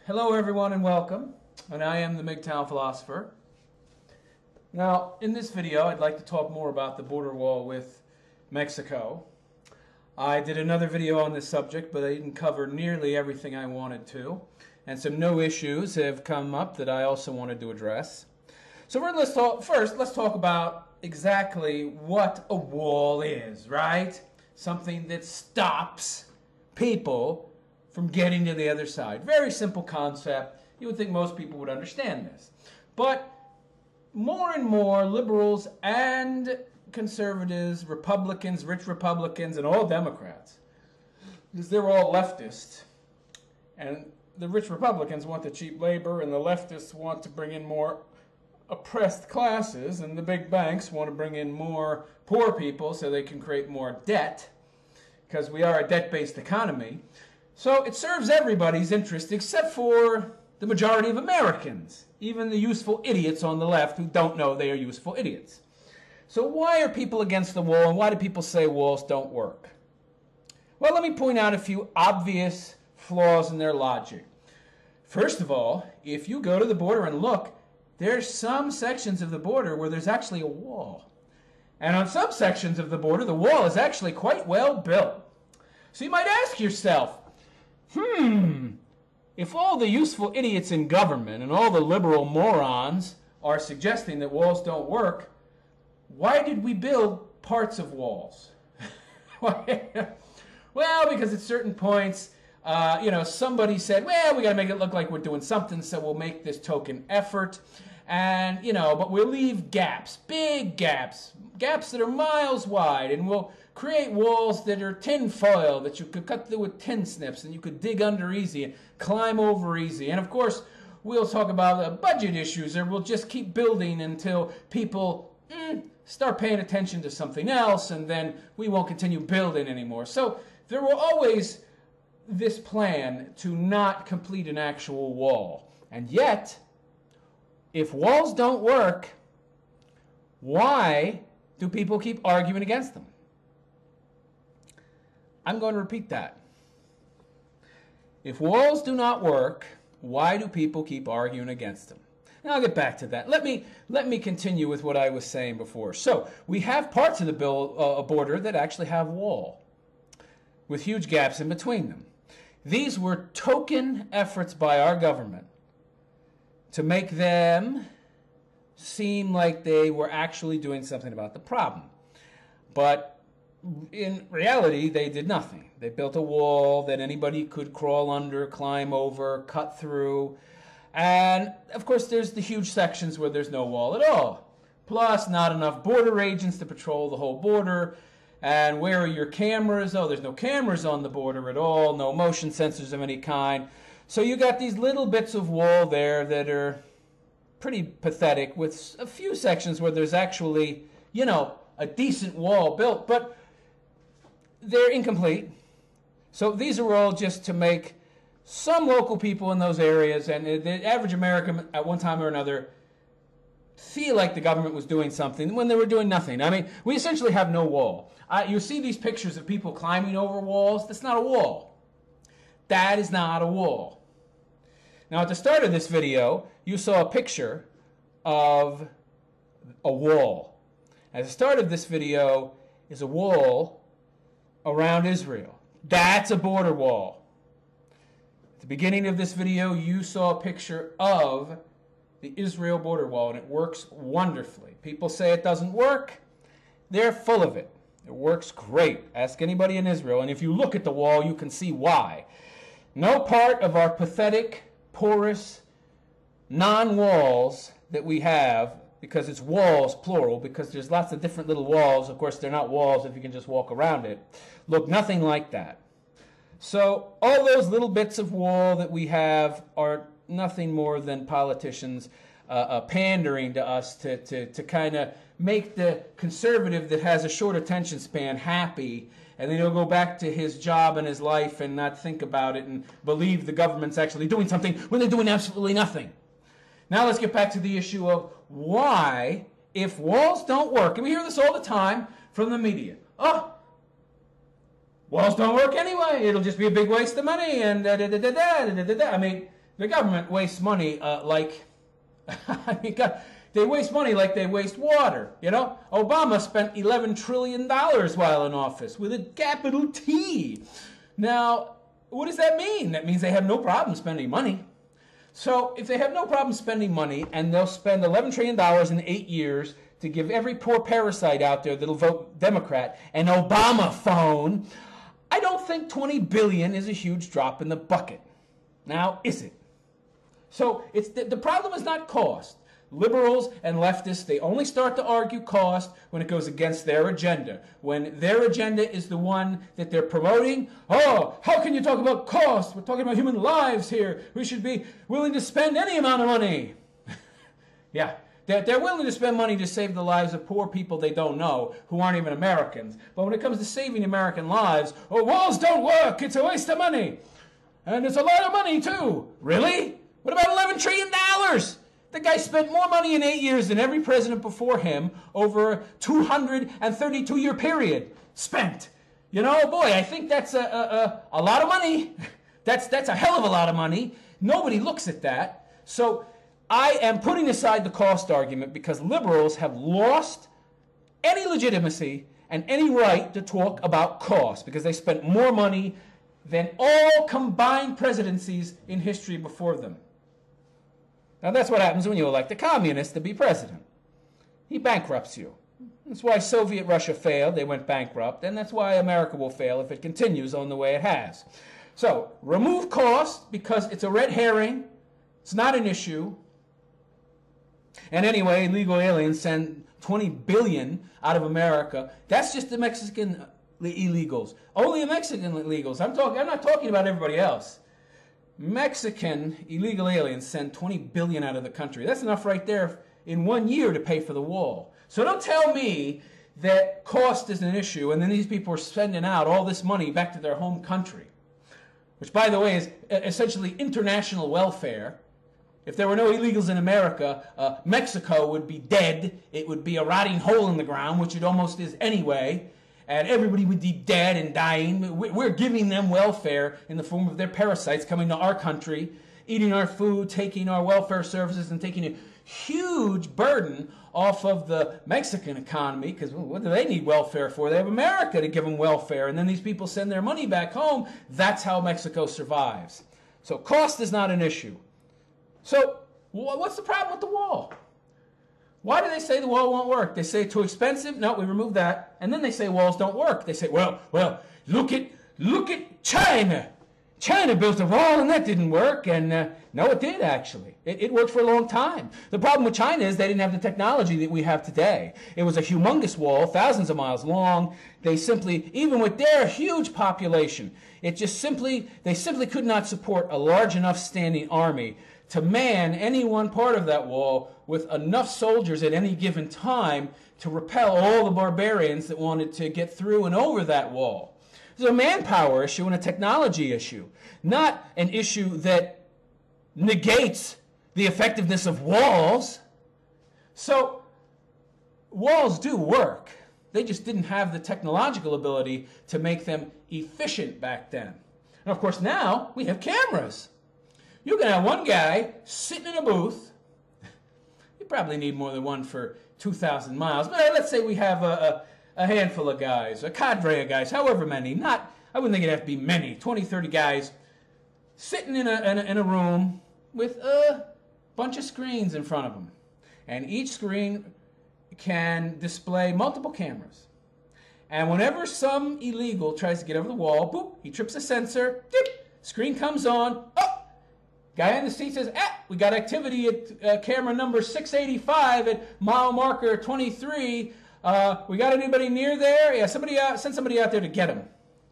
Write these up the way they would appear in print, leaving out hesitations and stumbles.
Hello everyone and welcome, and I am the MGTOW Philosopher. Now, in this video, I'd like to talk more about the border wall with Mexico. I did another video on this subject, but I didn't cover nearly everything I wanted to, and some new issues have come up that I also wanted to address. So let's talk about exactly what a wall is, right? Something that stops people from getting to the other side. Very simple concept. You would think most people would understand this. But more and more liberals and conservatives, Republicans, rich Republicans, and all Democrats, because they're all leftists, and the rich Republicans want the cheap labor, and the leftists want to bring in more oppressed classes, and the big banks want to bring in more poor people so they can create more debt, because we are a debt-based economy. So it serves everybody's interest except for the majority of Americans, even the useful idiots on the left who don't know they are useful idiots. So why are people against the wall, and why do people say walls don't work? Well, let me point out a few obvious flaws in their logic. First of all, if you go to the border and look, there's some sections of the border where there's actually a wall. And on some sections of the border, the wall is actually quite well built. So you might ask yourself, if all the useful idiots in government and all the liberal morons are suggesting that walls don't work, why did we build parts of walls? Well, because at certain points, somebody said, well, we got to make it look like we're doing something, so we'll make this token effort. And, but we'll leave gaps, big gaps that are miles wide, and we'll create walls that are tin foil that you could cut through with tin snips, and you could dig under easy and climb over easy. And of course, we'll talk about budget issues, or we'll just keep building until people start paying attention to something else, and then we won't continue building anymore. So there will always this plan to not complete an actual wall. And yet, if walls don't work, why do people keep arguing against them? I'm going to repeat that. If walls do not work, why do people keep arguing against them? Now I'll get back to that. Let me continue with what I was saying before. So we have parts of the border that actually have wall, with huge gaps in between them. These were token efforts by our government to make them seem like they were actually doing something about the problem. But in reality, they did nothing. They built a wall that anybody could crawl under, climb over, cut through. And, of course, there's the huge sections where there's no wall at all. Plus, not enough border agents to patrol the whole border. And where are your cameras? Oh, there's no cameras on the border at all, no motion sensors of any kind. So you got these little bits of wall there that are pretty pathetic, with a few sections where there's actually, a decent wall built, but they're incomplete. So these are all just to make some local people in those areas and the average American at one time or another feel like the government was doing something when they were doing nothing. I mean, we essentially have no wall. You see these pictures of people climbing over walls. That's not a wall. That is not a wall. Now, at the start of this video, you saw a picture of a wall. At the start of this video is a wall around Israel. That's a border wall. At the beginning of this video, you saw a picture of the Israel border wall, and it works wonderfully. People say it doesn't work. They're full of it. It works great. Ask anybody in Israel, and if you look at the wall, you can see why. No part of our pathetic, porous, non-walls that we have, because it's walls, plural, because there's lots of different little walls. Of course, they're not walls if you can just walk around it. Look nothing like that. So all those little bits of wall that we have are nothing more than politicians pandering to us to kind of make the conservative that has a short attention span happy, and then he'll go back to his job and his life and not think about it and believe the government's actually doing something when they're doing absolutely nothing. Now let's get back to the issue of why, if walls don't work, and we hear this all the time from the media. Oh, walls don't work anyway. It'll just be a big waste of money and da-da-da-da-da-da-da-da. I mean, the government wastes money like, I mean, God, they waste money like they waste water, you know? Obama spent $11 trillion while in office with a capital T. Now, what does that mean? That means they have no problem spending money. So if they have no problem spending money and they'll spend $11 trillion in 8 years to give every poor parasite out there that'll vote Democrat an Obama phone, I don't think $20 billion is a huge drop in the bucket. Now, is it? So it's the problem is not cost. Liberals and leftists, they only start to argue cost when it goes against their agenda. When their agenda is the one that they're promoting, oh, how can you talk about cost? We're talking about human lives here. We should be willing to spend any amount of money. Yeah, they're willing to spend money to save the lives of poor people they don't know, who aren't even Americans. But when it comes to saving American lives, oh, walls don't work. It's a waste of money. And it's a lot of money, too. Really? What about $11 trillion? The guy spent more money in 8 years than every president before him over a 232-year period spent. You know, boy, I think that's a lot of money. That's a hell of a lot of money. Nobody looks at that. So I am putting aside the cost argument because liberals have lost any legitimacy and any right to talk about cost because they spent more money than all combined presidencies in history before them. Now, that's what happens when you elect a communist to be president. He bankrupts you. That's why Soviet Russia failed. They went bankrupt. And that's why America will fail if it continues on the way it has. So, remove cost because it's a red herring. It's not an issue. And anyway, illegal aliens send $20 billion out of America. That's just the Mexican illegals. Only the Mexican illegals. I'm not talking about everybody else. Mexican illegal aliens send $20 billion out of the country. That's enough right there in 1 year to pay for the wall. So don't tell me that cost is an issue and then these people are spending out all this money back to their home country, which, by the way, is essentially international welfare. If there were no illegals in America, Mexico would be dead. It would be a rotting hole in the ground, which it almost is anyway. And everybody would be dead and dying. We're giving them welfare in the form of their parasites coming to our country, eating our food, taking our welfare services, and taking a huge burden off of the Mexican economy, because what do they need welfare for? They have America to give them welfare, and then these people send their money back home. That's how Mexico survives. So cost is not an issue. So what's the problem with the wall? Why do they say the wall won't work? They say too expensive. No, we remove that. And then they say walls don't work. They say, well, look at China. China built a wall and that didn't work. And no, it did actually. It worked for a long time. The problem with China is they didn't have the technology that we have today. It was a humongous wall, thousands of miles long. They simply, even with their huge population, they simply could not support a large enough standing army to man any one part of that wall with enough soldiers at any given time to repel all the barbarians that wanted to get through and over that wall. It's a manpower issue and a technology issue, not an issue that negates the effectiveness of walls. So walls do work. They just didn't have the technological ability to make them efficient back then. And of course now we have cameras. You can have one guy sitting in a booth. You probably need more than one for 2,000 miles. But let's say we have a handful of guys, a cadre of guys, however many. I wouldn't think it'd have to be many, 20, 30 guys sitting in a room with a bunch of screens in front of them. And each screen can display multiple cameras. And whenever some illegal tries to get over the wall, boop, he trips a sensor, dip, screen comes on, oh! Guy in the seat says, we got activity at camera number 685 at mile marker 23. We got anybody near there? Yeah, send somebody out there to get him.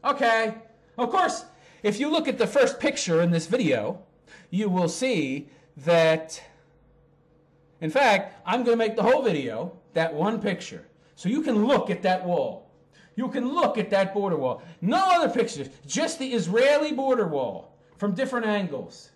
Okay. Of course, if you look at the first picture in this video, you will see that, in fact, I'm going to make the whole video that one picture. So you can look at that wall. You can look at that border wall. No other pictures, just the Israeli border wall from different angles.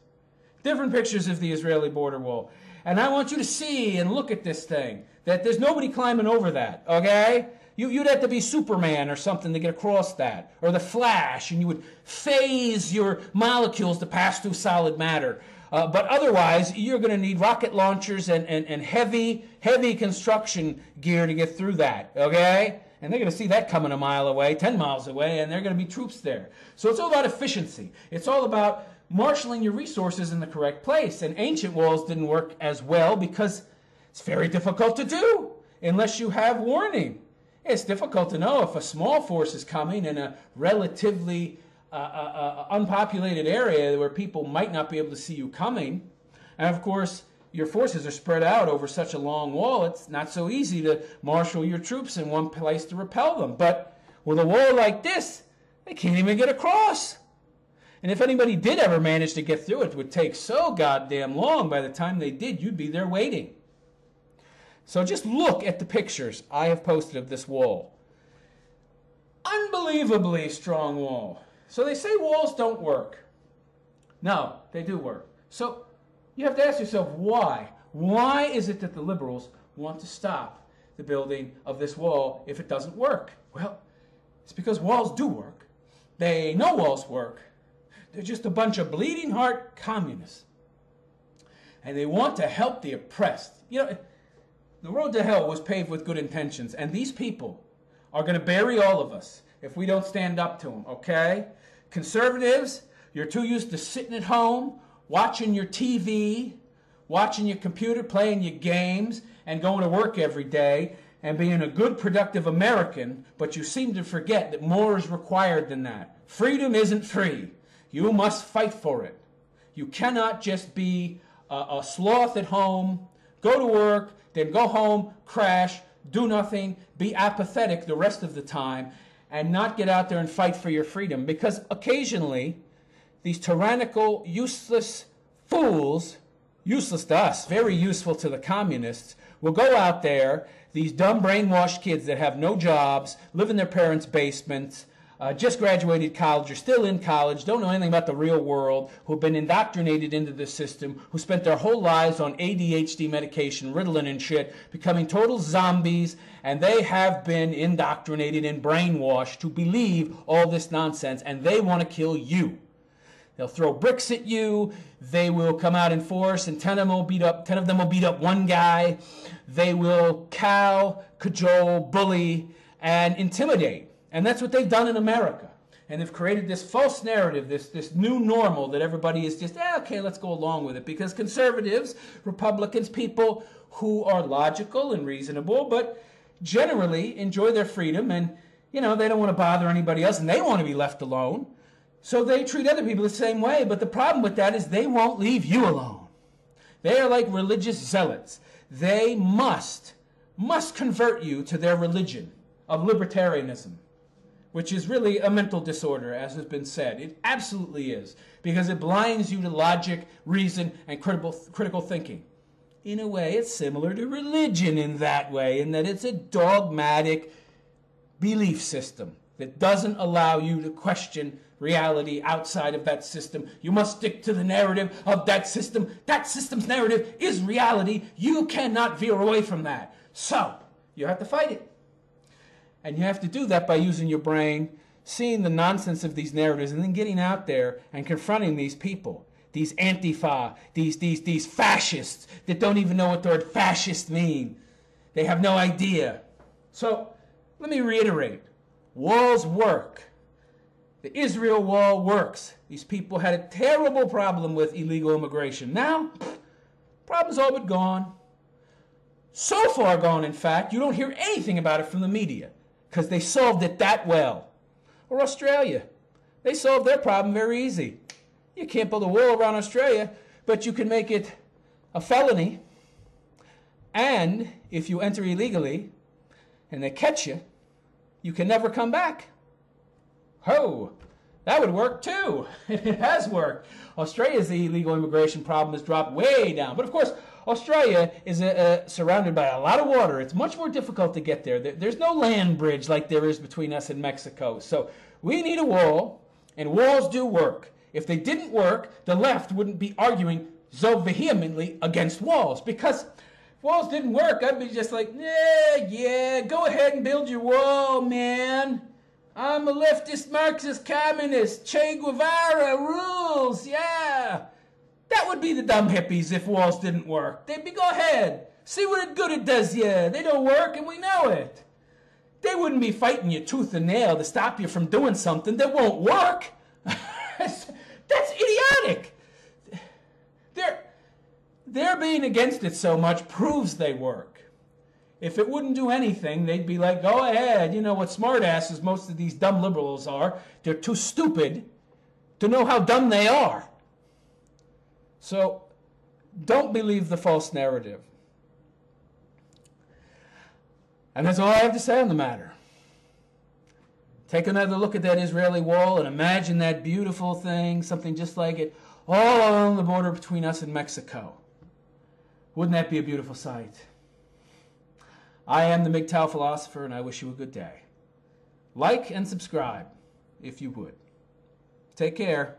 Different pictures of the Israeli border wall. And I want you to see and look at this thing, that there's nobody climbing over that, okay? You'd have to be Superman or something to get across that, or the Flash, and you would phase your molecules to pass through solid matter. But otherwise, you're going to need rocket launchers and heavy construction gear to get through that, okay? And they're going to see that coming a mile away, 10 miles away, and they're going to be troops there. So it's all about efficiency. It's all about marshaling your resources in the correct place. And ancient walls didn't work as well because it's very difficult to do unless you have warning. It's difficult to know if a small force is coming in a relatively unpopulated area where people might not be able to see you coming. And of course, your forces are spread out over such a long wall, it's not so easy to marshal your troops in one place to repel them. But with a wall like this, they can't even get across. And if anybody did ever manage to get through it, it would take so goddamn long. By the time they did, you'd be there waiting. So just look at the pictures I have posted of this wall. Unbelievably strong wall. So they say walls don't work. No, they do work. So you have to ask yourself why. Why is it that the liberals want to stop the building of this wall if it doesn't work? Well, it's because walls do work. They know walls work. They're just a bunch of bleeding heart communists. And they want to help the oppressed. You know, the road to hell was paved with good intentions, and these people are going to bury all of us if we don't stand up to them, okay? Conservatives, you're too used to sitting at home, watching your TV, watching your computer, playing your games, and going to work every day, and being a good, productive American, but you seem to forget that more is required than that. Freedom isn't free. You must fight for it. You cannot just be a sloth at home, go to work, then go home, crash, do nothing, be apathetic the rest of the time, and not get out there and fight for your freedom. Because occasionally, these tyrannical, useless fools, useless to us, very useful to the communists, will go out there, these dumb brainwashed kids that have no jobs, live in their parents' basements, just graduated college, or still in college, don't know anything about the real world, who've been indoctrinated into the system, who spent their whole lives on ADHD medication, Ritalin and shit, becoming total zombies, and they have been indoctrinated and brainwashed to believe all this nonsense, and they want to kill you. They'll throw bricks at you. They will come out in force, and 10 of them will beat up one guy. They will cajole, bully, and intimidate. And that's what they've done in America. And they've created this false narrative, this new normal that everybody is just, okay, let's go along with it. Because conservatives, Republicans, people who are logical and reasonable, but generally enjoy their freedom, and, you know, they don't want to bother anybody else, and they want to be left alone. So they treat other people the same way. But the problem with that is they won't leave you alone. They are like religious zealots. They must convert you to their religion of libertarianism, which is really a mental disorder, as has been said. It absolutely is, because it blinds you to logic, reason, and critical thinking. In a way, it's similar to religion in that way, in that it's a dogmatic belief system that doesn't allow you to question reality outside of that system. You must stick to the narrative of that system. That system's narrative is reality. You cannot veer away from that. So, you have to fight it. And you have to do that by using your brain, seeing the nonsense of these narratives, and then getting out there and confronting these people, these Antifa, these fascists that don't even know what the word fascist mean. They have no idea. So, let me reiterate. Walls work. The Israel wall works. These people had a terrible problem with illegal immigration. Now, problem's all but gone. So far gone, in fact, you don't hear anything about it from the media, because they solved it that well. Or Australia. They solved their problem very easy. You can't build a wall around Australia, but you can make it a felony. And if you enter illegally and they catch you, you can never come back. Oh, that would work too. It has worked. Australia's illegal immigration problem has dropped way down. But of course, Australia is surrounded by a lot of water. It's much more difficult to get there. There's no land bridge like there is between us and Mexico. So we need a wall, and walls do work. If they didn't work, the left wouldn't be arguing so vehemently against walls, because walls didn't work, I'd be just like, yeah, go ahead and build your wall, man. I'm a leftist Marxist communist. Che Guevara rules, yeah. That would be the dumb hippies if walls didn't work. They'd be, go ahead, see what good it does you. They don't work and we know it. They wouldn't be fighting you tooth and nail to stop you from doing something that won't work. That's idiotic. Their being against it so much proves they work. If it wouldn't do anything, they'd be like, go ahead. You know what smartasses most of these dumb liberals are? They're too stupid to know how dumb they are. So don't believe the false narrative. And that's all I have to say on the matter. Take another look at that Israeli wall and imagine that beautiful thing, something just like it, all along the border between us and Mexico. Wouldn't that be a beautiful sight? I am the MGTOW philosopher, and I wish you a good day. Like and subscribe, if you would. Take care.